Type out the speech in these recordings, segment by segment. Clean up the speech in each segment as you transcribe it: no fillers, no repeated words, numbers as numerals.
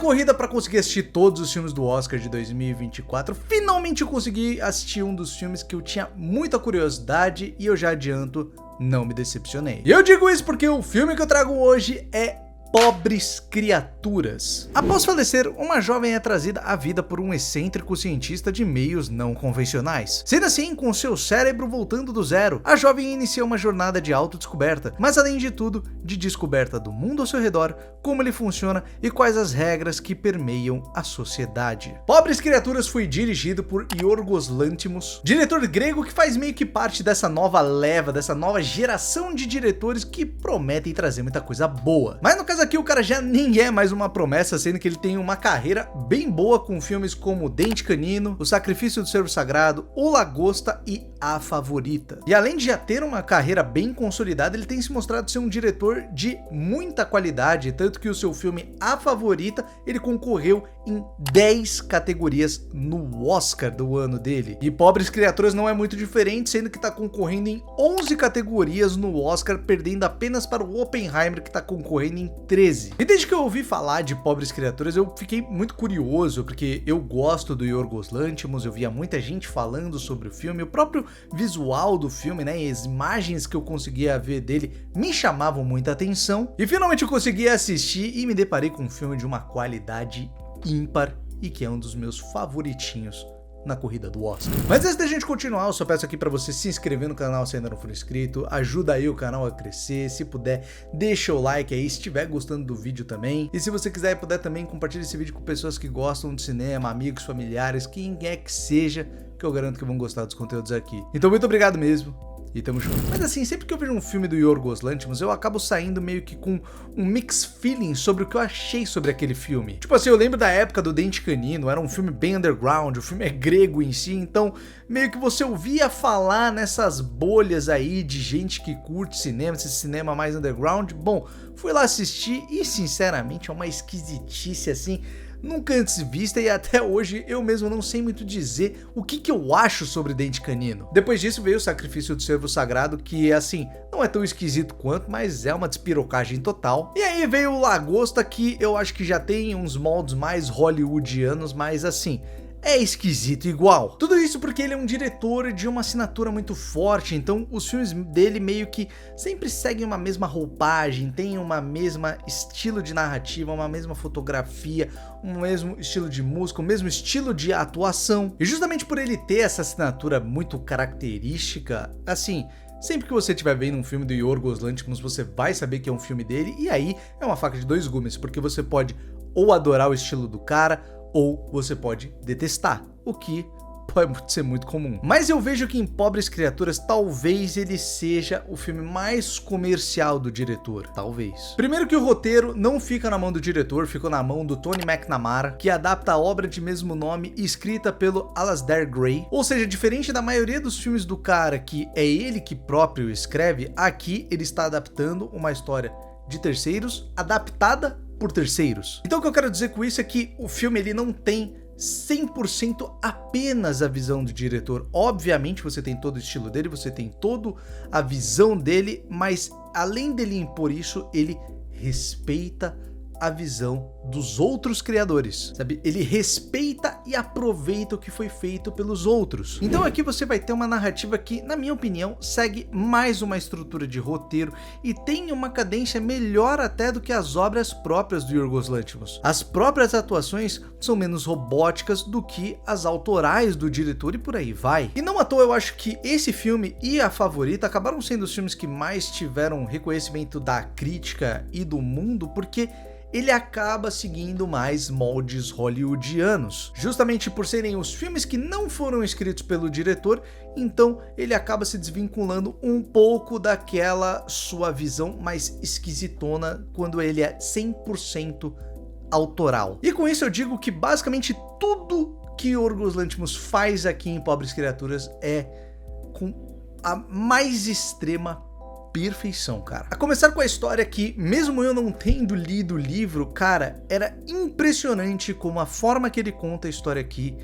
corrida para conseguir assistir todos os filmes do Oscar de 2024, finalmente eu consegui assistir um dos filmes que eu tinha muita curiosidade e eu já adianto, não me decepcionei. E eu digo isso porque o filme que eu trago hoje é Pobres Criaturas. Após falecer, uma jovem é trazida à vida por um excêntrico cientista de meios não convencionais. Sendo assim, com seu cérebro voltando do zero, a jovem inicia uma jornada de autodescoberta, mas além de tudo, de descoberta do mundo ao seu redor, como ele funciona e quais as regras que permeiam a sociedade. Pobres Criaturas foi dirigido por Yorgos Lanthimos, diretor grego que faz meio que parte dessa nova leva, dessa nova geração de diretores que prometem trazer muita coisa boa. Mas no caso aqui o cara já nem é mais uma promessa, sendo que ele tem uma carreira bem boa com filmes como Dente Canino, O Sacrifício do Cervo Sagrado, O Lagosta e A Favorita. E além de já ter uma carreira bem consolidada, ele tem se mostrado ser um diretor de muita qualidade, tanto que o seu filme A Favorita, ele concorreu em 10 categorias no Oscar do ano dele. E Pobres Criaturas não é muito diferente, sendo que está concorrendo em 11 categorias no Oscar, perdendo apenas para o Oppenheimer, que está concorrendo em 13. E desde que eu ouvi falar de Pobres Criaturas, eu fiquei muito curioso, porque eu gosto do Yorgos Lanthimos, eu via muita gente falando sobre o filme, o próprio visual do filme, né, e as imagens que eu conseguia ver dele me chamavam muita atenção. E finalmente eu consegui assistir e me deparei com um filme de uma qualidade ímpar e que é um dos meus favoritinhos na corrida do Oscar. Mas antes da gente continuar, eu só peço aqui pra você se inscrever no canal se ainda não for inscrito, ajuda aí o canal a crescer, se puder, deixa o like aí, se estiver gostando do vídeo também, e se você quiser e puder também, compartilhe esse vídeo com pessoas que gostam de cinema, amigos, familiares, quem quer que seja, que eu garanto que vão gostar dos conteúdos aqui. Então muito obrigado mesmo. E tamo junto. Mas assim, sempre que eu vejo um filme do Yorgos Lanthimos, eu acabo saindo meio que com um mix feeling sobre o que eu achei sobre aquele filme. Tipo assim, eu lembro da época do Dente Canino, era um filme bem underground, o filme é grego em si, então meio que você ouvia falar nessas bolhas aí de gente que curte cinema, esse cinema mais underground. Bom, fui lá assistir e sinceramente é uma esquisitice assim, nunca antes vista, e até hoje eu mesmo não sei muito dizer o que eu acho sobre Dente Canino. Depois disso veio O Sacrifício do Cervo Sagrado, que assim, não é tão esquisito quanto, mas é uma despirocagem total. E aí veio O Lagosta, que eu acho que já tem uns moldes mais hollywoodianos, mas assim, é esquisito igual. Tudo isso porque ele é um diretor de uma assinatura muito forte, então os filmes dele meio que sempre seguem uma mesma roupagem, tem uma mesma estilo de narrativa, uma mesma fotografia, um mesmo estilo de música, o mesmo estilo de atuação. E justamente por ele ter essa assinatura muito característica, assim, sempre que você estiver vendo um filme do Yorgos Lanthimos, você vai saber que é um filme dele, e aí é uma faca de dois gumes, porque você pode ou adorar o estilo do cara, ou você pode detestar, o que pode ser muito comum. Mas eu vejo que em Pobres Criaturas talvez ele seja o filme mais comercial do diretor, talvez. Primeiro que o roteiro não fica na mão do diretor, ficou na mão do Tony McNamara, que adapta a obra de mesmo nome escrita pelo Alasdair Gray, ou seja, diferente da maioria dos filmes do cara que é ele que próprio escreve, aqui ele está adaptando uma história de terceiros, adaptada por terceiros. Então o que eu quero dizer com isso é que o filme ele não tem 100% apenas a visão do diretor. Obviamente você tem todo o estilo dele, você tem toda a visão dele, mas além dele impor isso, ele respeita a visão dos outros criadores, sabe? Ele respeita e aproveita o que foi feito pelos outros. Então aqui você vai ter uma narrativa que, na minha opinião, segue mais uma estrutura de roteiro e tem uma cadência melhor até do que as obras próprias do Yorgos Lanthimos. As próprias atuações são menos robóticas do que as autorais do diretor e por aí vai. E não à toa eu acho que esse filme e A Favorita acabaram sendo os filmes que mais tiveram reconhecimento da crítica e do mundo, porque ele acaba seguindo mais moldes hollywoodianos, justamente por serem os filmes que não foram escritos pelo diretor, então ele acaba se desvinculando um pouco daquela sua visão mais esquisitona quando ele é 100% autoral. E com isso eu digo que basicamente tudo que Yorgos Lanthimos faz aqui em Pobres Criaturas é com a mais extrema perfeição, cara. A começar com a história que, mesmo eu não tendo lido o livro, cara, era impressionante como a forma que ele conta a história aqui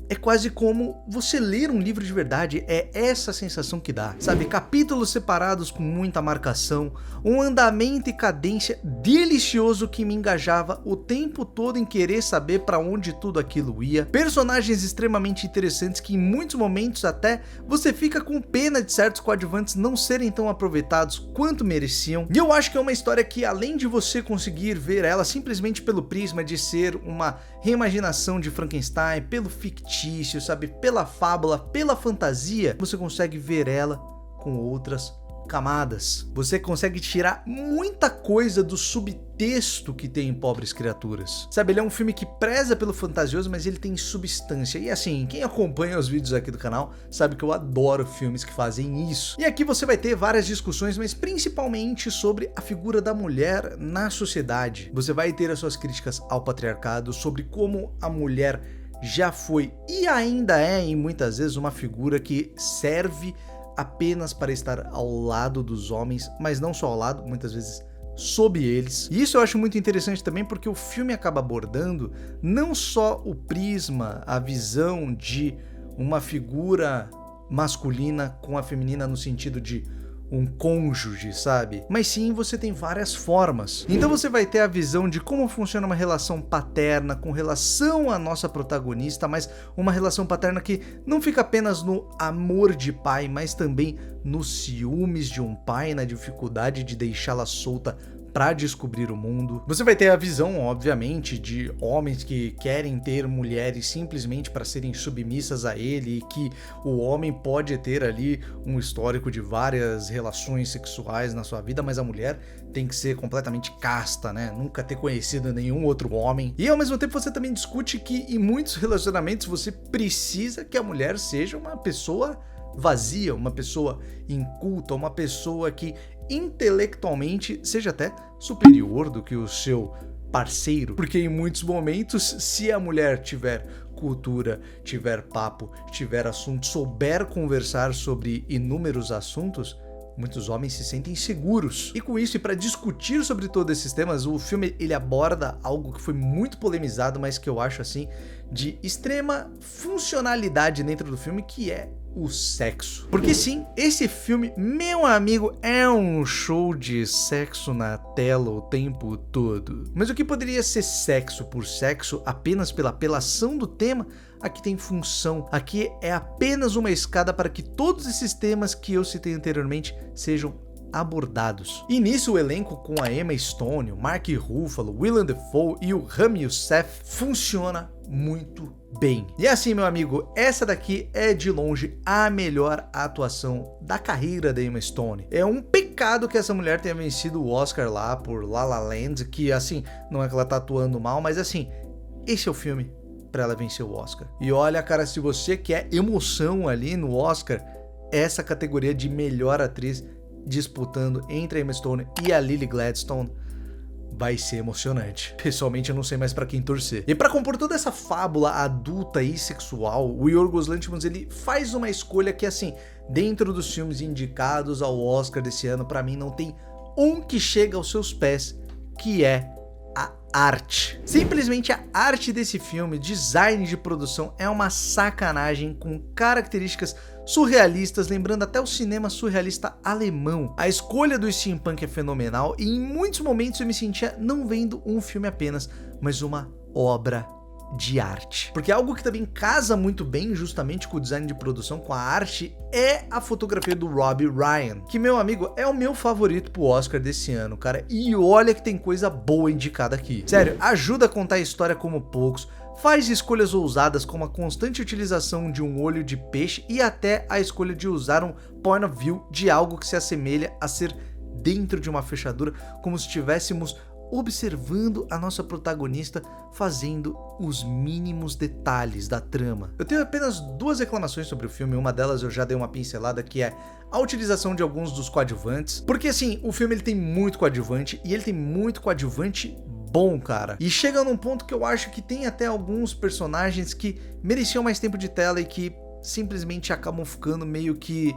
é quase como você ler um livro de verdade, é essa sensação que dá, sabe? Capítulos separados com muita marcação, um andamento e cadência delicioso que me engajava o tempo todo em querer saber para onde tudo aquilo ia, personagens extremamente interessantes que em muitos momentos até você fica com pena de certos coadjuvantes não serem tão aproveitados quanto mereciam, e eu acho que é uma história que, além de você conseguir ver ela simplesmente pelo prisma de ser uma reimaginação de Frankenstein, pelo fictício, sabe, pela fábula, pela fantasia, você consegue ver ela com outras camadas. Você consegue tirar muita coisa do subtexto que tem em Pobres Criaturas. Sabe, ele é um filme que preza pelo fantasioso, mas ele tem substância. E assim, quem acompanha os vídeos aqui do canal sabe que eu adoro filmes que fazem isso. E aqui você vai ter várias discussões, mas principalmente sobre a figura da mulher na sociedade. Você vai ter as suas críticas ao patriarcado, sobre como a mulher já foi e ainda é, em muitas vezes, uma figura que serve apenas para estar ao lado dos homens, mas não só ao lado, muitas vezes sob eles. E isso eu acho muito interessante também, porque o filme acaba abordando não só o prisma, a visão de uma figura masculina com a feminina no sentido de um cônjuge, sabe? Mas sim, você tem várias formas. Então você vai ter a visão de como funciona uma relação paterna com relação à nossa protagonista, mas uma relação paterna que não fica apenas no amor de pai, mas também nos ciúmes de um pai, na dificuldade de deixá-la solta para descobrir o mundo. Você vai ter a visão, obviamente, de homens que querem ter mulheres simplesmente para serem submissas a ele, e que o homem pode ter ali um histórico de várias relações sexuais na sua vida, mas a mulher tem que ser completamente casta, né? Nunca ter conhecido nenhum outro homem. E ao mesmo tempo você também discute que em muitos relacionamentos você precisa que a mulher seja uma pessoa vazia, uma pessoa inculta, uma pessoa que intelectualmente seja até superior do que o seu parceiro, porque em muitos momentos, se a mulher tiver cultura, tiver papo, tiver assunto, souber conversar sobre inúmeros assuntos, muitos homens se sentem seguros. E com isso, e para discutir sobre todos esses temas, o filme ele aborda algo que foi muito polemizado, mas que eu acho assim de extrema funcionalidade dentro do filme, que é o sexo. Porque sim, esse filme, meu amigo, é um show de sexo na tela o tempo todo. Mas o que poderia ser sexo por sexo, apenas pela apelação do tema, aqui tem função. Aqui é apenas uma escada para que todos esses temas que eu citei anteriormente sejam abordados. E nisso o elenco com a Emma Stone, o Mark Ruffalo, Willem Dafoe e o Rami Youssef funciona muito bem. E assim, meu amigo, essa daqui é de longe a melhor atuação da carreira da Emma Stone. É um pecado que essa mulher tenha vencido o Oscar lá por La La Land, que assim, não é que ela tá atuando mal, mas assim, esse é o filme pra ela vencer o Oscar. E olha, cara, se você quer emoção ali no Oscar, essa categoria de melhor atriz disputando entre a Emma Stone e a Lily Gladstone vai ser emocionante. Pessoalmente, eu não sei mais pra quem torcer. E pra compor toda essa fábula adulta e sexual, o Yorgos Lanthimos, ele faz uma escolha que, assim, dentro dos filmes indicados ao Oscar desse ano, pra mim não tem um que chega aos seus pés, que é a arte. Simplesmente a arte desse filme, design de produção, é uma sacanagem com características surrealistas, lembrando até o cinema surrealista alemão. A escolha do steampunk é fenomenal e em muitos momentos eu me sentia não vendo um filme apenas, mas uma obra de arte. Porque algo que também casa muito bem justamente com o design de produção, com a arte, é a fotografia do Robbie Ryan, que, meu amigo, é o meu favorito pro Oscar desse ano, cara. E olha que tem coisa boa indicada aqui. Sério, ajuda a contar a história como poucos, faz escolhas ousadas como a constante utilização de um olho de peixe e até a escolha de usar um point of view de algo que se assemelha a ser dentro de uma fechadura, como se estivéssemos observando a nossa protagonista fazendo os mínimos detalhes da trama. Eu tenho apenas duas reclamações sobre o filme, uma delas eu já dei uma pincelada, que é a utilização de alguns dos coadjuvantes, porque assim, o filme ele tem muito coadjuvante e ele tem muito coadjuvante bom, cara. E chega num ponto que eu acho que tem até alguns personagens que mereciam mais tempo de tela e que simplesmente acabam ficando meio que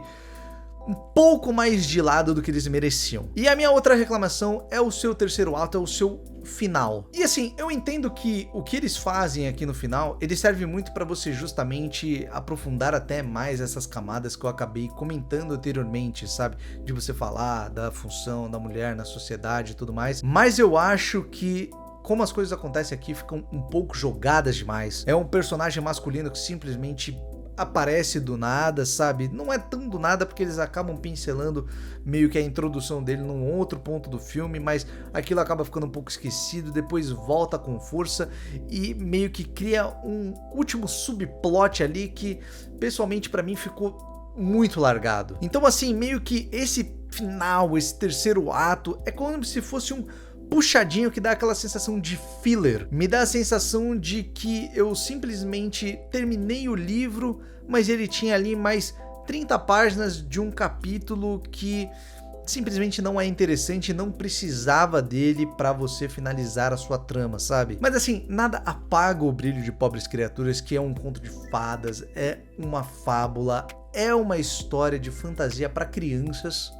um pouco mais de lado do que eles mereciam. E a minha outra reclamação é o seu terceiro ato, é o seu final. E assim, eu entendo que o que eles fazem aqui no final, ele serve muito para você justamente aprofundar até mais essas camadas que eu acabei comentando anteriormente, sabe? De você falar da função da mulher na sociedade e tudo mais. Mas eu acho que como as coisas acontecem aqui ficam um pouco jogadas demais. É um personagem masculino que simplesmente aparece do nada, sabe? Não é tão do nada porque eles acabam pincelando meio que a introdução dele num outro ponto do filme, mas aquilo acaba ficando um pouco esquecido, depois volta com força e meio que cria um último subplot ali que pessoalmente pra mim ficou muito largado. Então assim, meio que esse final, esse terceiro ato é como se fosse um puxadinho que dá aquela sensação de filler. Me dá a sensação de que eu simplesmente terminei o livro, mas ele tinha ali mais 30 páginas de um capítulo que simplesmente não é interessante, não precisava dele pra você finalizar a sua trama, sabe? Mas assim, nada apaga o brilho de Pobres Criaturas, que é um conto de fadas, é uma fábula, é uma história de fantasia pra crianças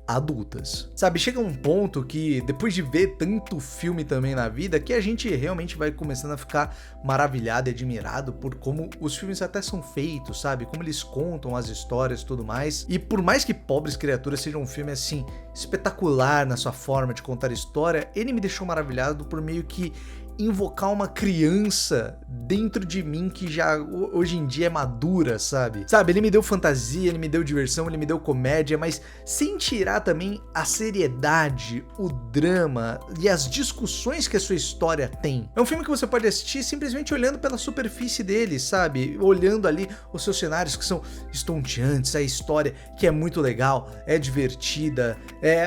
adultas, sabe? Chega um ponto que depois de ver tanto filme também na vida, que a gente realmente vai começando a ficar maravilhado e admirado por como os filmes até são feitos, sabe? Como eles contam as histórias e tudo mais. E por mais que Pobres Criaturas seja um filme assim espetacular na sua forma de contar história, ele me deixou maravilhado por meio que invocar uma criança dentro de mim que já hoje em dia é madura, sabe? Sabe, ele me deu fantasia, ele me deu diversão, ele me deu comédia, mas sem tirar também a seriedade, o drama e as discussões que a sua história tem. É um filme que você pode assistir simplesmente olhando pela superfície dele, sabe? Olhando ali os seus cenários que são estonteantes, a história que é muito legal, é divertida,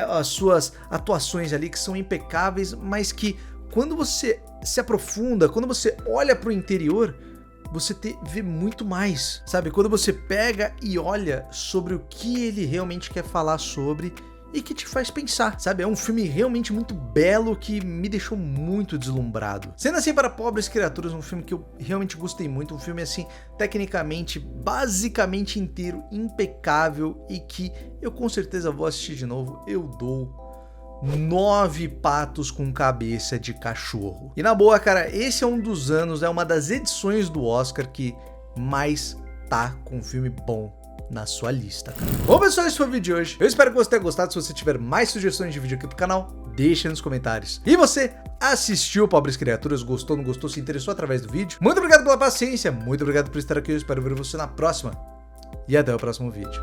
as suas atuações ali que são impecáveis, mas que quando você se aprofunda, quando você olha pro interior, você vê muito mais, sabe? Quando você pega e olha sobre o que ele realmente quer falar sobre e que te faz pensar, sabe? É um filme realmente muito belo que me deixou muito deslumbrado. Sendo assim, para Pobres Criaturas, um filme que eu realmente gostei muito, um filme assim, tecnicamente, basicamente inteiro, impecável e que eu com certeza vou assistir de novo. Eu dou 9 patos com cabeça de cachorro. E na boa, cara, esse é um dos anos, é uma das edições do Oscar que mais tá com filme bom na sua lista, cara. Bom, pessoal, esse foi o vídeo de hoje. Eu espero que você tenha gostado. Se você tiver mais sugestões de vídeo aqui pro canal, deixa nos comentários. E você assistiu Pobres Criaturas? Gostou, não gostou, se interessou através do vídeo? Muito obrigado pela paciência, muito obrigado por estar aqui. Eu espero ver você na próxima. E até o próximo vídeo.